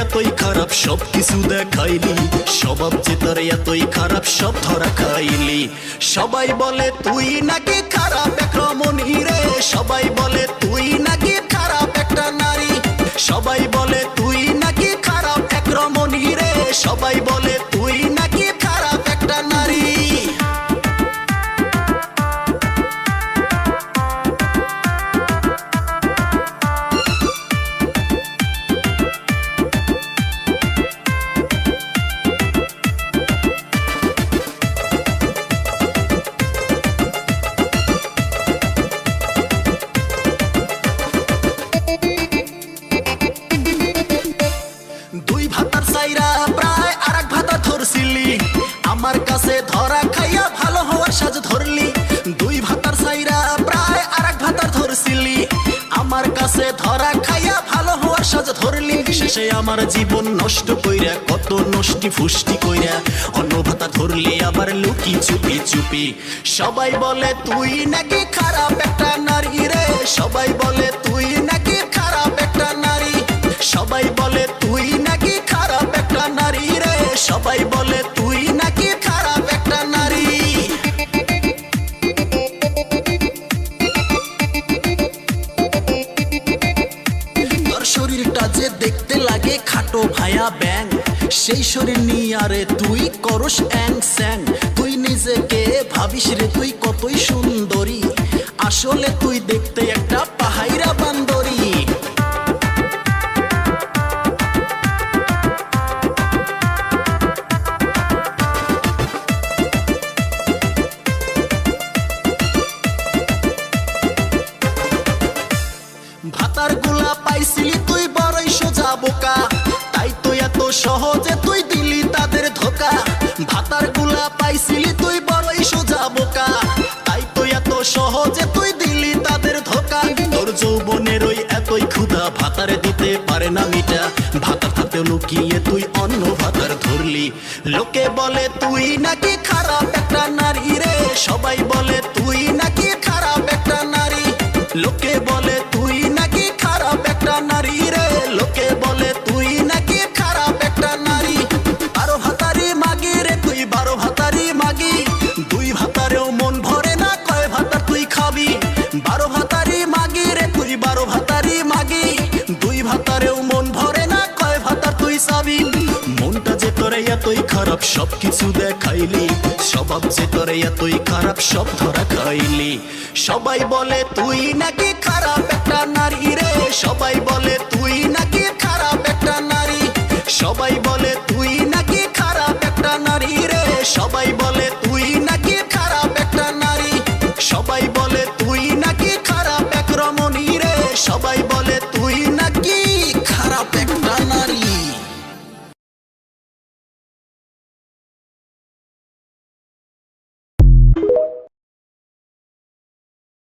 এতই খারাপ সব কিছু দেখাইলি, স্বভাব যে তোর এতই খারাপ সব ধরা খাইলি। সবাই বলে তুই নাকি খারাপ এক রমণী রে, সবাই বলে তুই নাকি খারাপ একটা নারী, সবাই বলে তুই নাকি খারাপ এক রমণী রে, সবাই বলে তুই নাকি খারাপ একটা নারী। দুই ভাতার সাইরা প্রায় আরেক ভাতা ধরছিলি, আমার কাছে ধরা খাইয়া ভালো হওয়ার সাজ ধরলি। দুই ভাতার সাইরা প্রায় আরেক ভাতার ধরছিলি, আমার কাছে ধরা খাইয়া ভালো হওয়ার সাজ ধরলি। শেষে আমার জীবন নষ্ট কইরা কত নষ্টি ফুষ্টি কইরা অন্য ভাতা ধরলি আবার লুকি চুপি চুপি। সবাই বলে তুই নাকি খারাপ একটা নারী রে, সবাই বলে তুই নাকি খারাপ একটা নারী, সবাই বলে তুই নাকি খারাপ একটা নারী রে, সবাই বলে তুই নাকি খারাপ একটা নারী। তোর শরীরটা যে দেখতে লাগে খাটো ভায়া ব্যাং, সেই শরীর নিয়ে আরে তুই করস অ্যাং স্যাং। তুই নিজেকে ভাবিস রে তুই কতই সুন্দরী, আসলে তুই দেখতে একটা পাহাইরা বান্দরী। ভাতার গুলা পাইছিলি তুই বড়ই সোজা বোকা, তাই তো এত সহজে তুই দিলি তাদের ধোকা। ভাতার গুলা পাইছিলি তুই বড়ই সোজা বোকা, তাই তো এত সহজে তুই দিলি তাদের ধোকা। তোর যৌবনের ওই এতই ক্ষুধা ভাতারে দিতে পারে না মিটা, ভাতার হাতে লুকিয়ে তুই অন্য ভাতার ধরলি। লোকে বলে তুই নাকি খারাপ একটা নারী রে, সবাই বলে তুই নাকি খারাপ একটা নারী, লোকে বলে তুই নাকি খারাপ একটা নারী রে, লোকে বলে তুই নাকি খারাপ একটা নারী। 12 ভাতারি মাগি রে তুই 12 ভাতারি মাগি, দুই ভাতারেও মন ভরে না কয় ভাতা তুই খাবি। 12 ভাতারি মাগি রে তুই 12 ভাতারি মাগি, দুই ভাতারেও মন ভরে না কয় ভাতা তুই চাবি। মনটা যে তোরে এতই খারাপ সব কিছু দেখাইলি, স্বভাব যে তোরে এতই খারাপ সব ধরা খাইলি। সবাই বলে তুই নাকি খারাপ একটা নারী রে, সবাই বলে তুই নাকি খারাপ একটা নারী, সবাই বলে তুই নাকি খারাপ একটা নারী রে, সবাই বলে তুই নাকি খারাপ একটা নারী, সবাই বলে তুই নাকি খারাপ এক রমণী রে, সবাই